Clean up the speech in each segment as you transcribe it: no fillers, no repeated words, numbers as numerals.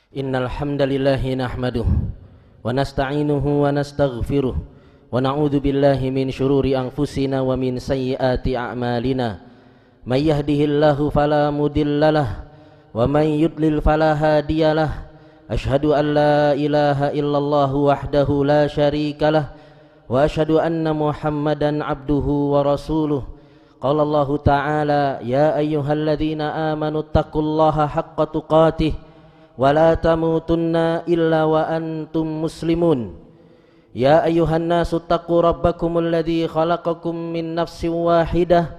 Innal hamdalillahi nahmaduhu wa nasta'inuhu wa nastaghfiruh wa na'udzu billahi min shururi anfusina wa min sayyiati a'malina. May yahdihillahu fala mudhillalah wa may yudlil fala hadiyalah. Asyhadu an la ilaha illallah wahdahu la syarikalah wa asyhadu anna Muhammadan abduhu wa rasuluh. Qala Allah ta'ala ya ayyuhalladzina amanu taqullaha haqqa tuqatih wa la tamutunna illa wa antum muslimun. Ya ayyuhan nasu taqu rabbakumul ladzi khalaqakum min nafsin wahidah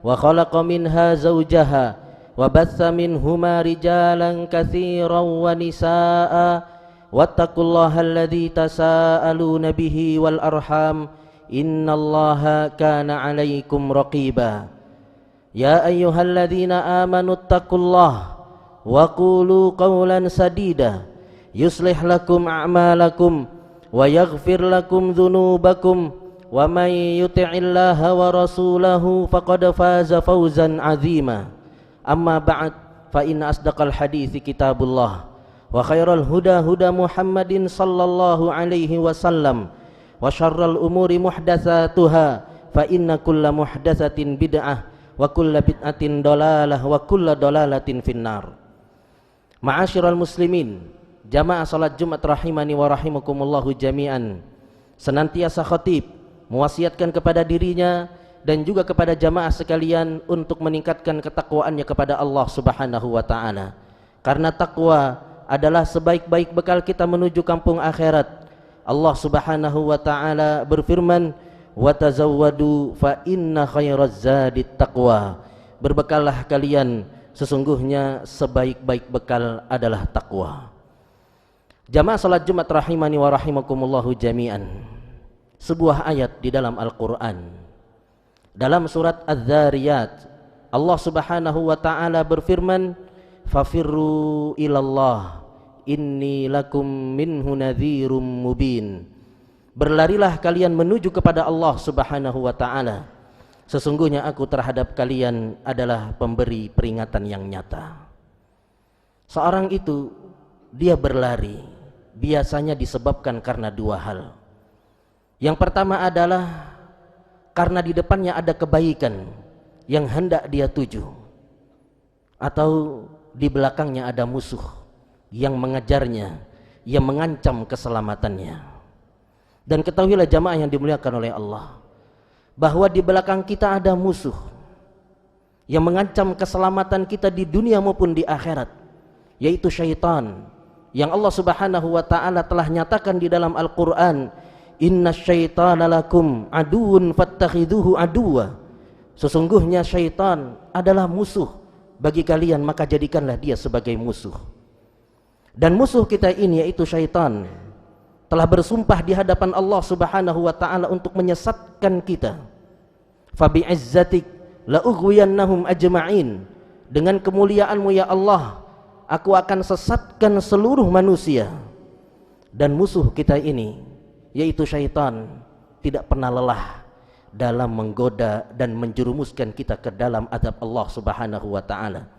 wa khalaqa minha zawjaha wa batha minhuma rijalan katsiran wa nisaa'a wattaqullaha alladzi tasaaluna bihi wal arham innallaha kana 'alaikum raqiba. Ya ayyuhalladzina amanu taqullaha wa qulu qawlan sadida yuslih lakum a'malakum wa yaghfir lakum dhunubakum wa may yuti'illaha wa rasulahu faqad faza fawzan 'azima. Amma ba'd, fa inna asdaqal hadithi kitabullah wa khairal huda huda Muhammadin sallallahu alaihi wasallam wa syarral umuri muhdatsatuha fa inna kulla muhdatsatin bid'ah wa kulla bid'atin dalalah wa kulla dalalatin finnar. Ma'asyiral muslimin, jamaah salat Jumat rahimani wa rahimakumullahu jami'an. Senantiasa khatib mewasiatkan kepada dirinya dan juga kepada jamaah sekalian untuk meningkatkan ketakwaannya kepada Allah Subhanahu wa taala. Karena takwa adalah sebaik-baik bekal kita menuju kampung akhirat. Allah Subhanahu wa taala berfirman, "Wa tazawwadu fa inna khairaz zadit taqwa." Berbekallah kalian, sesungguhnya sebaik-baik bekal adalah takwa. Jamaah salat Jumat rahimani wa rahimakumullahu jami'an. Sebuah ayat di dalam Al-Qur'an. Dalam surat Az-Zariyat, Allah Subhanahu wa taala berfirman, "Fafirru ilallah inni lakum minhu nadhirum mubin." Berlarilah kalian menuju kepada Allah Subhanahu wa taala. Sesungguhnya aku terhadap kalian adalah pemberi peringatan yang nyata. Seorang itu dia berlari biasanya disebabkan karena dua hal. Yang pertama adalah karena di depannya ada kebaikan yang hendak dia tuju, atau di belakangnya ada musuh yang mengejarnya, yang mengancam keselamatannya. Dan ketahuilah jamaah yang dimuliakan oleh Allah, bahwa di belakang kita ada musuh yang mengancam keselamatan kita di dunia maupun di akhirat, yaitu syaitan, yang Allah Subhanahu wa taala telah nyatakan di dalam Al-Qur'an, "Innasyaitana lakum aduwwun fattakhidhuhu aduwwa." Sesungguhnya syaitan adalah musuh bagi kalian, maka jadikanlah dia sebagai musuh. Dan musuh kita ini yaitu syaitan telah bersumpah di hadapan Allah Subhanahu wa taala untuk menyesatkan kita. Fa bi'izzatik la ughwiyannahum ajma'in. Dengan kemuliaanmu ya Allah, aku akan sesatkan seluruh manusia. Dan musuh kita ini yaitu syaitan tidak pernah lelah dalam menggoda dan menjerumuskan kita ke dalam azab Allah Subhanahu wa taala.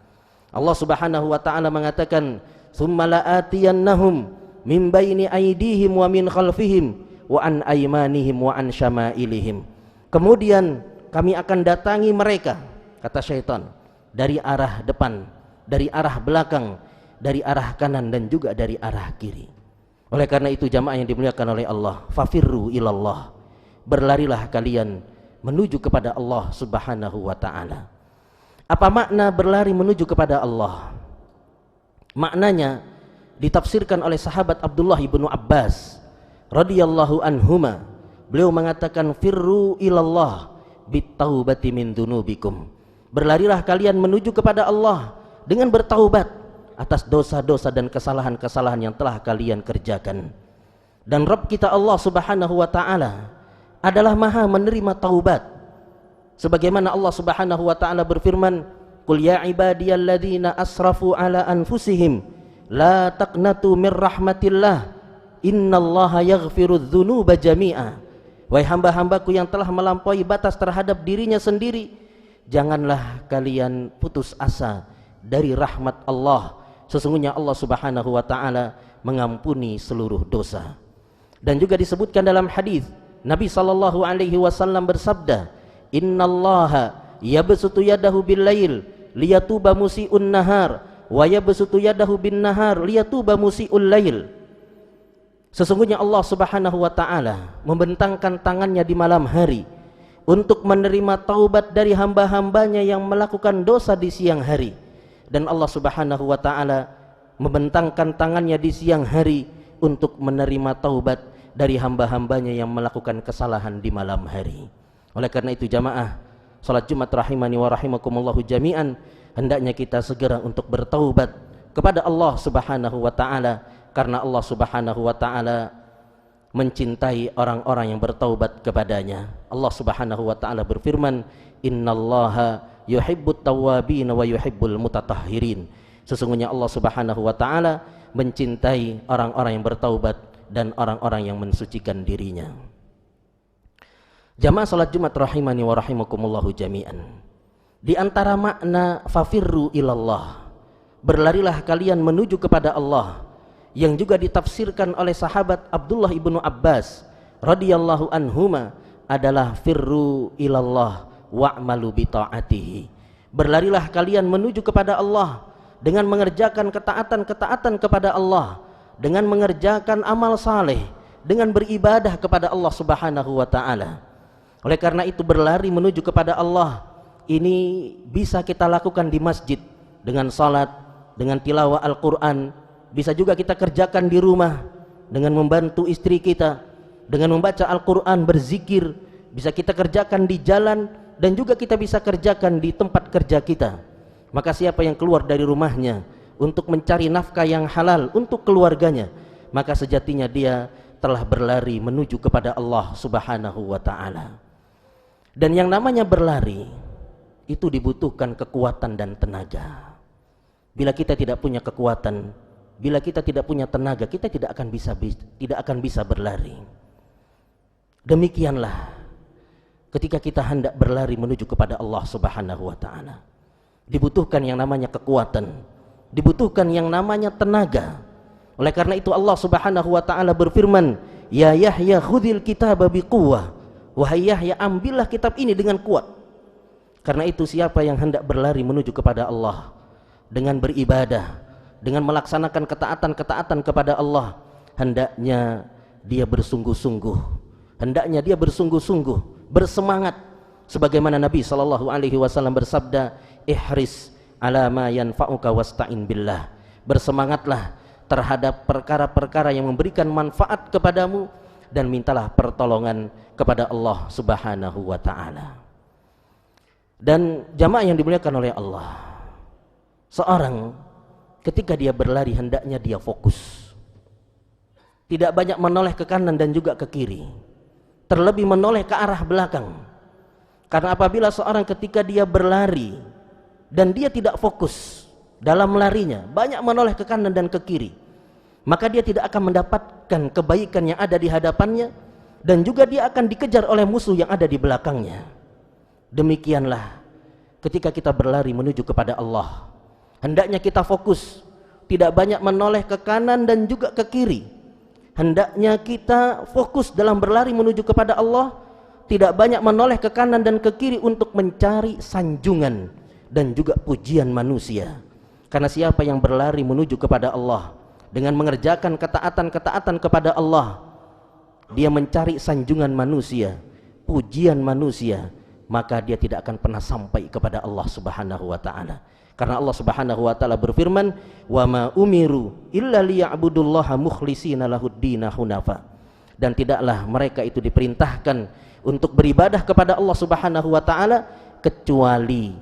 Allah Subhanahu wa taala mengatakan, "Tsumma la'atiyannahum min baini aydihim wa min khalfihim wa an aymanihim wa an syama'ilihim." Kemudian kami akan datangi mereka, kata syaitan, dari arah depan, dari arah belakang, dari arah kanan dan juga dari arah kiri. Oleh karena itu jamaah yang dimuliakan oleh Allah, fafirru ilallah, berlarilah kalian menuju kepada Allah Subhanahu wa taala. Apa makna berlari menuju kepada Allah? Maknanya ditafsirkan oleh sahabat Abdullah ibnu Abbas radhiyallahu anhuma. Beliau mengatakan, "Firru ilallah bitaubati min dunubikum." Berlarilah kalian menuju kepada Allah dengan bertaubat atas dosa-dosa dan kesalahan-kesalahan yang telah kalian kerjakan. Dan Rabb kita Allah Subhanahu wa taala adalah Maha menerima taubat. Sebagaimana Allah Subhanahu wa taala berfirman, "Qul ya ibadiyalladzina asrafu ala anfusihim la taqnatu mir rahmatillah innallaha yaghfirudz dzunuba jami'a." Wahai hamba-hambaku yang telah melampaui batas terhadap dirinya sendiri, janganlah kalian putus asa dari rahmat Allah. Sesungguhnya Allah Subhanahu wa taala mengampuni seluruh dosa. Dan juga disebutkan dalam hadis Nabi sallallahu alaihi wasallam bersabda, "Innallaha yabsutu yadahu bil-lail liyatuba musii'un nahar wa yabsutu yadahu bin-nahar liyatuba musii'ul lail." Sesungguhnya Allah Subhanahu wa taala membentangkan tangannya di malam hari untuk menerima taubat dari hamba-hambanya yang melakukan dosa di siang hari, dan Allah Subhanahu wa taala membentangkan tangannya di siang hari untuk menerima taubat dari hamba-hambanya yang melakukan kesalahan di malam hari. Oleh karena itu jamaah salat Jumat rahimani wa rahimakumullahu jami'an, hendaknya kita segera untuk bertaubat kepada Allah Subhanahu wa taala, karena Allah Subhanahu wa taala mencintai orang-orang yang bertaubat kepadanya. Allah Subhanahu wa taala berfirman, "Innallaha yuhibbut tawwabin wa yuhibbul mutatahhirin." Sesungguhnya Allah Subhanahu wa taala mencintai orang-orang yang bertaubat dan orang-orang yang mensucikan dirinya. Jamaah salat Jumat rahimani wa rahimakumullahu jami'an. Di antara makna fafirru ilallah, berlarilah kalian menuju kepada Allah, yang juga ditafsirkan oleh sahabat Abdullah ibnu Abbas radhiyallahu anhuma adalah firru ilallah wa'malu bi ta'atihi. Berlarilah kalian menuju kepada Allah dengan mengerjakan ketaatan-ketaatan kepada Allah, dengan mengerjakan amal saleh, dengan beribadah kepada Allah Subhanahu wa taala. Oleh karena itu berlari menuju kepada Allah ini bisa kita lakukan di masjid dengan salat, dengan tilawah Al-Qur'an, bisa juga kita kerjakan di rumah dengan membantu istri kita, dengan membaca Al-Qur'an, berzikir, bisa kita kerjakan di jalan, dan juga kita bisa kerjakan di tempat kerja kita. Maka siapa yang keluar dari rumahnya untuk mencari nafkah yang halal untuk keluarganya, maka sejatinya dia telah berlari menuju kepada Allah Subhanahu wa taala. Dan yang namanya berlari itu dibutuhkan kekuatan dan tenaga. Bila kita tidak punya kekuatan, bila kita tidak punya tenaga, kita tidak akan bisa berlari. Demikianlah ketika kita hendak berlari menuju kepada Allah Subhanahu wa taala, dibutuhkan yang namanya kekuatan, dibutuhkan yang namanya tenaga. Oleh karena itu Allah Subhanahu wa taala berfirman, "Ya Yahya khudhil kitaba biquwwah." Wahai Yahya, ambillah kitab ini dengan kuat. Karena itu siapa yang hendak berlari menuju kepada Allah dengan beribadah, dengan melaksanakan ketaatan-ketaatan kepada Allah, hendaknya dia bersungguh-sungguh, hendaknya dia bersungguh-sungguh, bersemangat, sebagaimana Nabi sallallahu alaihi wasallam bersabda, "Ihris ala ma yanfa'uka wasta'in billah." Bersemangatlah terhadap perkara-perkara yang memberikan manfaat kepadamu, dan mintalah pertolongan kepada Allah Subhanahu wa taala. Dan jamaah yang dimuliakan oleh Allah, seorang ketika dia berlari hendaknya dia fokus, tidak banyak menoleh ke kanan dan juga ke kiri, terlebih menoleh ke arah belakang. Karena apabila seorang ketika dia berlari dan dia tidak fokus dalam larinya, banyak menoleh ke kanan dan ke kiri, maka dia tidak akan mendapatkan kebaikan yang ada di hadapannya, dan juga dia akan dikejar oleh musuh yang ada di belakangnya. Demikianlah ketika kita berlari menuju kepada Allah, hendaknya kita fokus, tidak banyak menoleh ke kanan dan juga ke kiri. Hendaknya kita fokus dalam berlari menuju kepada Allah, tidak banyak menoleh ke kanan dan ke kiri untuk mencari sanjungan dan juga pujian manusia. Karena siapa yang berlari menuju kepada Allah dengan mengerjakan ketaatan-ketaatan kepada Allah, dia mencari sanjungan manusia, pujian manusia, maka dia tidak akan pernah sampai kepada Allah Subhanahu wa taala. Karena Allah Subhanahu wa taala berfirman, "Wa ma umiru illa liya'budullaha mukhlishina lahuddina hunafa." Dan tidaklah mereka itu diperintahkan untuk beribadah kepada Allah Subhanahu wa taala kecuali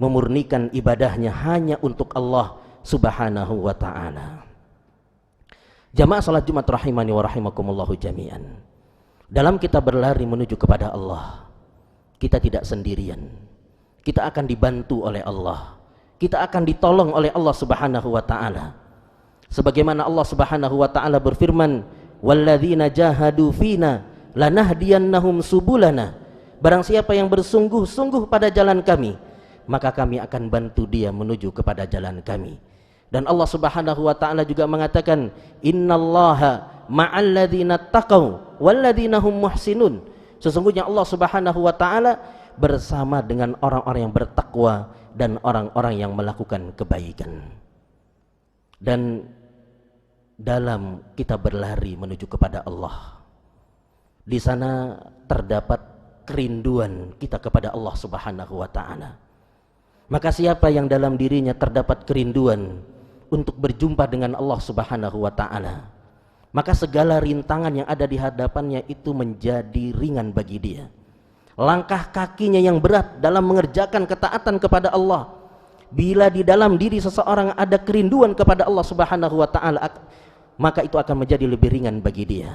memurnikan ibadahnya hanya untuk Allah Subhanahu wa taala. Jamaah salat Jumat rahimani wa rahimakumullahu jami'an. Dalam kita berlari menuju kepada Allah, kita tidak sendirian. Kita akan dibantu oleh Allah. Kita akan ditolong oleh Allah Subhanahu wa taala. Sebagaimana Allah Subhanahu wa taala berfirman, "Walladzina jahadu fina lanahdiyannahum subulana." Barang siapa yang bersungguh-sungguh pada jalan kami, maka kami akan bantu dia menuju kepada jalan kami. Dan Allah Subhanahu wa taala juga mengatakan, innallaha ma'al ladzina taqaw wal ladzina hum muhsinun. Sesungguhnya Allah Subhanahu wa taala bersama dengan orang-orang yang bertakwa dan orang-orang yang melakukan kebaikan. Dan dalam kita berlari menuju kepada Allah, di sana terdapat kerinduan kita kepada Allah Subhanahu wa taala. Maka siapa yang dalam dirinya terdapat kerinduan untuk berjumpa dengan Allah Subhanahu wa taala, maka segala rintangan yang ada di hadapannya itu menjadi ringan bagi dia. Langkah kakinya yang berat dalam mengerjakan ketaatan kepada Allah, bila di dalam diri seseorang ada kerinduan kepada Allah Subhanahu wa taala, maka itu akan menjadi lebih ringan bagi dia.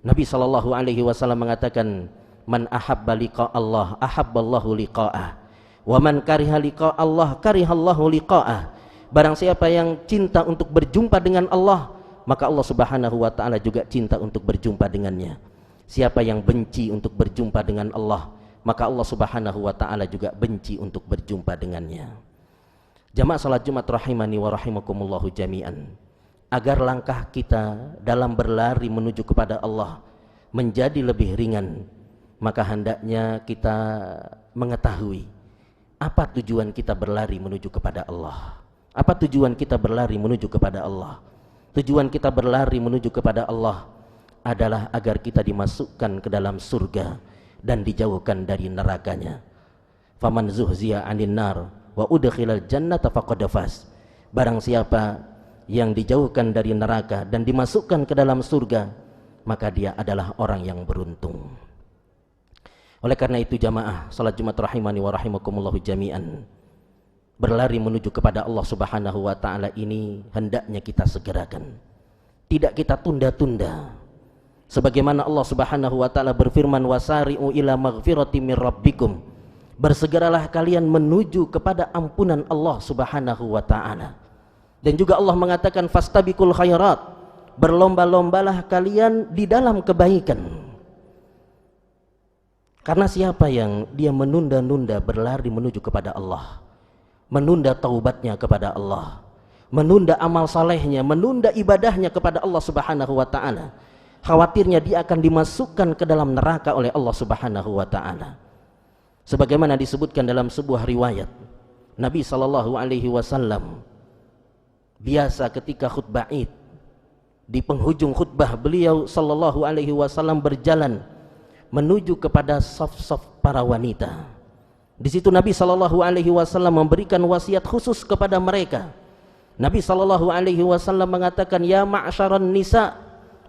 Nabi sallallahu alaihi wasallam mengatakan, man ahabba liqa Allah ahabballahu liqa'ah, wa man kariha liqa Allah karihallahu liqa'ah. Barang siapa yang cinta untuk berjumpa dengan Allah, maka Allah Subhanahu wa taala juga cinta untuk berjumpa dengannya. Siapa yang benci untuk berjumpa dengan Allah, maka Allah Subhanahu wa taala juga benci untuk berjumpa dengannya. Jamaah salat Jumat rahimani wa rahimakumullahu jami'an. Agar langkah kita dalam berlari menuju kepada Allah menjadi lebih ringan, maka hendaknya kita mengetahui apa tujuan kita berlari menuju kepada Allah. Apa tujuan kita berlari menuju kepada Allah? Tujuan kita berlari menuju kepada Allah adalah agar kita dimasukkan ke dalam surga dan dijauhkan dari nerakanya. Faman zuhziya 'anil nar wa udkhilal jannata faqad faz. Barang siapa yang dijauhkan dari neraka dan dimasukkan ke dalam surga, maka dia adalah orang yang beruntung. Oleh karena itu jamaah salat Jumat rahimani wa rahimakumullahu jami'an, berlari menuju kepada Allah Subhanahu wa taala ini hendaknya kita segerakan. Tidak kita tunda-tunda. Sebagaimana Allah Subhanahu wa taala berfirman, wasari'u ila maghfiratin mir rabbikum. Bersegeralah kalian menuju kepada ampunan Allah Subhanahu wa taala. Dan juga Allah mengatakan fastabiqul khairat. Berlomba-lombalah kalian di dalam kebaikan. Karena siapa yang dia menunda-nunda berlari menuju kepada Allah, menunda taubatnya kepada Allah, menunda amal salehnya, menunda ibadahnya kepada Allah Subhanahu wa taala, khawatirnya dia akan dimasukkan ke dalam neraka oleh Allah Subhanahu wa taala. Sebagaimana disebutkan dalam sebuah riwayat, Nabi sallallahu alaihi wasallam biasa ketika khutbah Id, di penghujung khutbah beliau sallallahu alaihi wasallam berjalan menuju kepada saf-saf para wanita. Di situ Nabi sallallahu alaihi wasallam memberikan wasiat khusus kepada mereka. Nabi sallallahu alaihi wasallam mengatakan, ya ma'syaran nisa,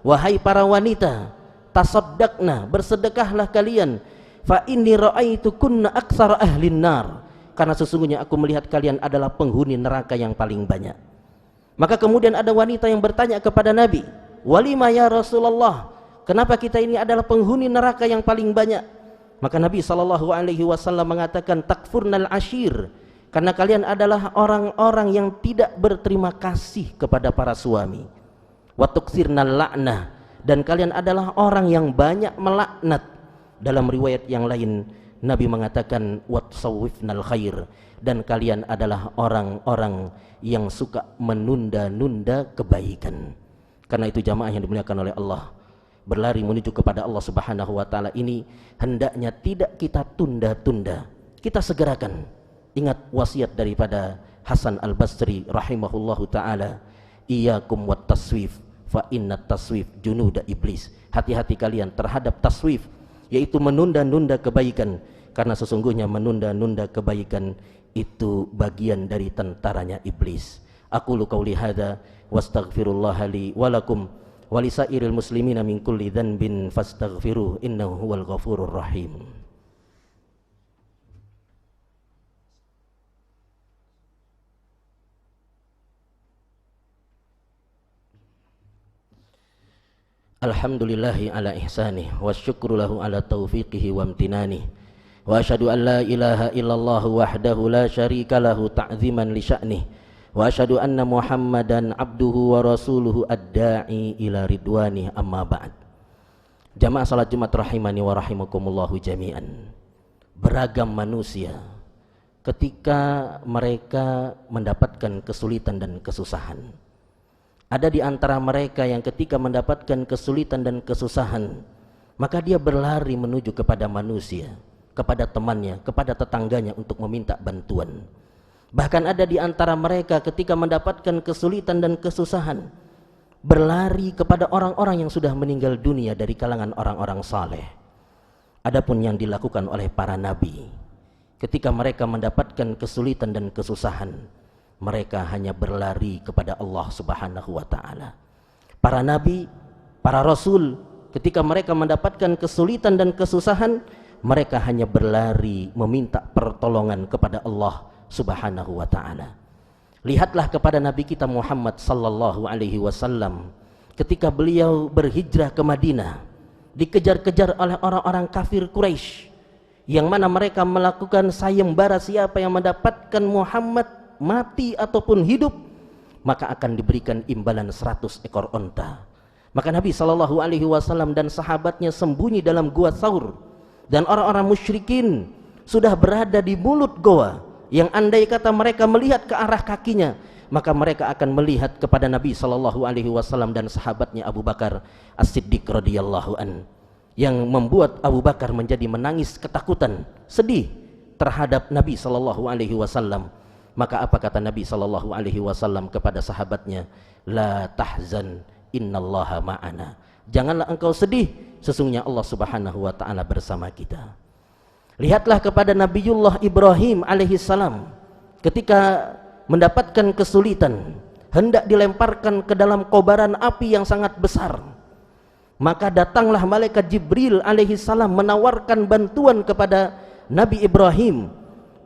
wahai para wanita, tasaddaqna, bersedekahlah kalian, fa inni ra'aitukunna aktsara ahlin nar, karena sesungguhnya aku melihat kalian adalah penghuni neraka yang paling banyak. Maka kemudian ada wanita yang bertanya kepada Nabi, walima ya Rasulullah, kenapa kita ini adalah penghuni neraka yang paling banyak? Maka Nabi sallallahu alaihi wasallam mengatakan, takfurnal ashir, karena kalian adalah orang-orang yang tidak berterima kasih kepada para suami. Wa tuksirnal la'nah, dan kalian adalah orang yang banyak melaknat. Dalam riwayat yang lain Nabi mengatakan watsawifnal khair, dan kalian adalah orang-orang yang suka menunda-nunda kebaikan. Karena itu jamaah yang dimuliakan oleh Allah, berlari menuju kepada Allah Subhanahu wa taala ini hendaknya tidak kita tunda-tunda, kita segerakan. Ingat wasiat daripada Hasan Al-Basri rahimahullahu taala, iyyakum wat taswif fa inna taswif junuda iblis. Hati-hati kalian terhadap taswif, yaitu menunda-nunda kebaikan, karena sesungguhnya menunda-nunda kebaikan itu bagian dari tentaranya iblis. Aqulu qauli hadza wastaghfirullaha li wa lakum walisairil muslimina min kulli dhanbin fastaghfiruh innahu huwal ghafurur rahim. Alhamdulillahi ala ihsanih wa syukru lahu ala taufiqihi wa amtinanih, wa asyhadu an la ilaha illallah wahdahu la syarika lahu ta'ziman li sya'nih, wa asyhadu anna Muhammadan abduhu wa rasuluhu ad-da'i ila ridwanih, amma ba'd. Jamaah salat Jumat rahimani wa rahimakumullahu jami'an. Beragam manusia ketika mereka mendapatkan kesulitan dan kesusahan. Ada di antara mereka yang ketika mendapatkan kesulitan dan kesusahan, maka dia berlari menuju kepada manusia, kepada temannya, kepada tetangganya untuk meminta bantuan. Bahkan ada di antara mereka ketika mendapatkan kesulitan dan kesusahan, berlari kepada orang-orang yang sudah meninggal dunia dari kalangan orang-orang saleh. Adapun yang dilakukan oleh para nabi, ketika mereka mendapatkan kesulitan dan kesusahan, mereka hanya berlari kepada Allah Subhanahu wa ta'ala. Para nabi, para rasul, ketika mereka mendapatkan kesulitan dan kesusahan, mereka hanya berlari meminta pertolongan kepada Allah Subhanahu wa ta'ala. Lihatlah kepada Nabi kita Muhammad sallallahu alaihi wasallam ketika beliau berhijrah ke Madinah, dikejar-kejar oleh orang-orang kafir Quraisy, yang mana mereka melakukan sayembara siapa yang mendapatkan Muhammad mati ataupun hidup, maka akan diberikan imbalan 100 ekor onta. Maka Nabi sallallahu alaihi wasallam dan sahabatnya sembunyi dalam gua Tsaur, dan orang-orang musyrikin sudah berada di mulut goa, yang andai kata mereka melihat ke arah kakinya, maka mereka akan melihat kepada Nabi sallallahu alaihi wasallam dan sahabatnya Abu Bakar As-Siddiq radhiyallahu an, yang membuat Abu Bakar menjadi menangis ketakutan, sedih terhadap Nabi sallallahu alaihi wasallam. Maka apa kata Nabi sallallahu alaihi wasallam kepada sahabatnya? La tahzan, innallaha ma'ana. Janganlah engkau sedih, sesungguhnya Allah Subhanahu wa taala bersama kita. Lihatlah kepada Nabiullah Ibrahim alaihissalam ketika mendapatkan kesulitan, hendak dilemparkan ke dalam kobaran api yang sangat besar, maka datanglah malaikat Jibril alaihissalam menawarkan bantuan kepada Nabi Ibrahim.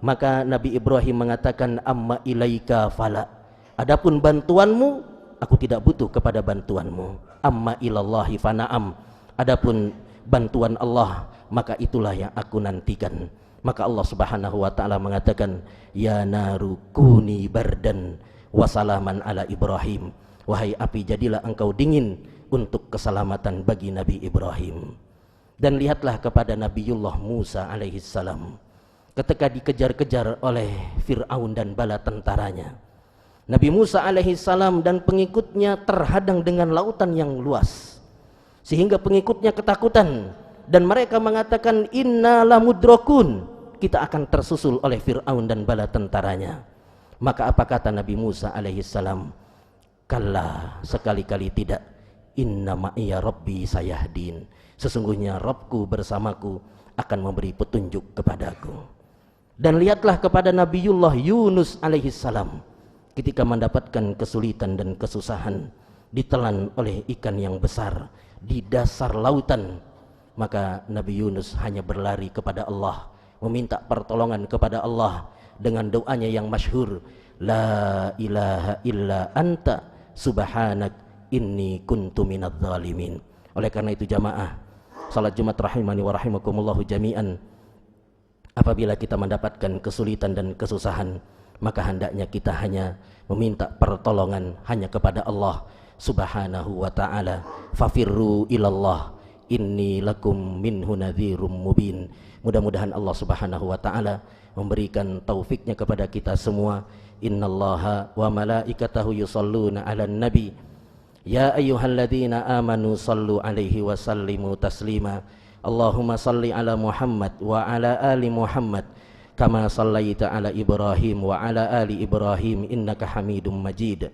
Maka Nabi Ibrahim mengatakan, amma ilaika fala, adapun bantuanmu, aku tidak butuh kepada bantuanmu. Amma ilallahi fana'am, adapun bantuan Allah, maka itulah yang aku nantikan. Maka Allah Subhanahu wa ta'ala mengatakan, ya naru kuni bardan wasalaman ala Ibrahim, wahai api jadilah engkau dingin untuk keselamatan bagi Nabi Ibrahim. Dan lihatlah kepada Nabiullah Musa alaihissalam ketika dikejar-kejar oleh Fir'aun dan bala tentaranya. Nabi Musa alaihissalam dan pengikutnya terhadang dengan lautan yang luas, sehingga pengikutnya ketakutan dan mereka mengatakan, inna lamudrakun, kita akan tersusul oleh Fir'aun dan bala tentaranya. Maka apa kata Nabi Musa alaihissalam? Kalla, sekali-kali tidak. Inna ma'iya rabbi sayahdin, sesungguhnya Rabbku bersamaku akan memberi petunjuk kepadaku. Dan lihatlah kepada Nabiullah Yunus alaihissalam ketika mendapatkan kesulitan dan kesusahan, ditelan oleh ikan yang besar di dasar lautan, maka Nabi Yunus hanya berlari kepada Allah, meminta pertolongan kepada Allah dengan doanya yang masyhur, la ilaha illa anta subhanak inni kuntu minadz zalimin. Oleh karena itu jamaah salat Jumat rahimani wa rahimakumullahu jami'an, apabila kita mendapatkan kesulitan dan kesusahan, maka hendaknya kita hanya meminta pertolongan hanya kepada Allah Subhanahu wa ta'ala. Fafirru ilallah inni lakum minhu nadhirum mubin. Mudah-mudahan Allah Subhanahu wa ta'ala memberikan taufiknya kepada kita semua. Innallaha wa malaikatahu yusalluna 'alan nabi ya ayyuhalladzina amanu sallu alaihi wa sallimu taslima. Allahumma salli ala Muhammad wa ala ali Muhammad kama sallaita ala Ibrahim wa ala ali Ibrahim innaka Hamidum Majid.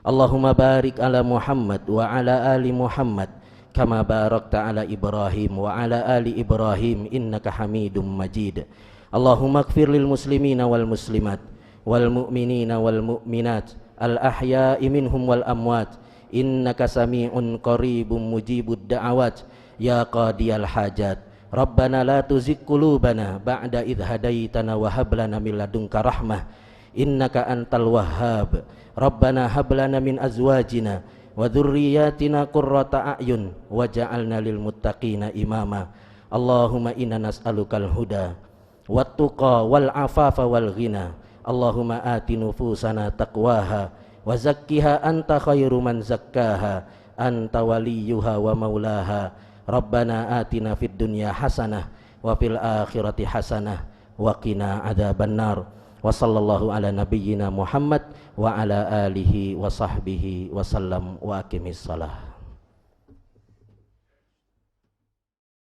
Allahumma barik ala Muhammad wa ala ali Muhammad kama barakta ala Ibrahim wa ala ali Ibrahim innaka Hamidum Majid. Allahumma ighfir lil muslimina wal muslimat wal mu'minina wal mu'minat al ahya'i minhum wal amwat innaka sami'un qaribun mujibud da'awat ya qadiyal hajat. Rabbana la tuzigh qulubana ba'da idh hadaitana wa hab lana min ladunka rahmah innaka antal wahhab. Rabbana hab lana min azwajina wa dzurriyyatina qurrata a'yun waj'alna lil muttaqina imama. Allahumma inna nas'alukal huda wat tuqa wal afafa wal ghina. Allahumma ati nufusana taqwaha wa zakkiha anta khairu man zakkaha anta waliyuha wa maulaha. Rabbana atina fid dunya hasanah wa fil akhirati hasanah wa qina adzabannar. Wa sallallahu ala nabiyyina Muhammad wa ala alihi wa sahbihi wa sallam wa aqimis salah.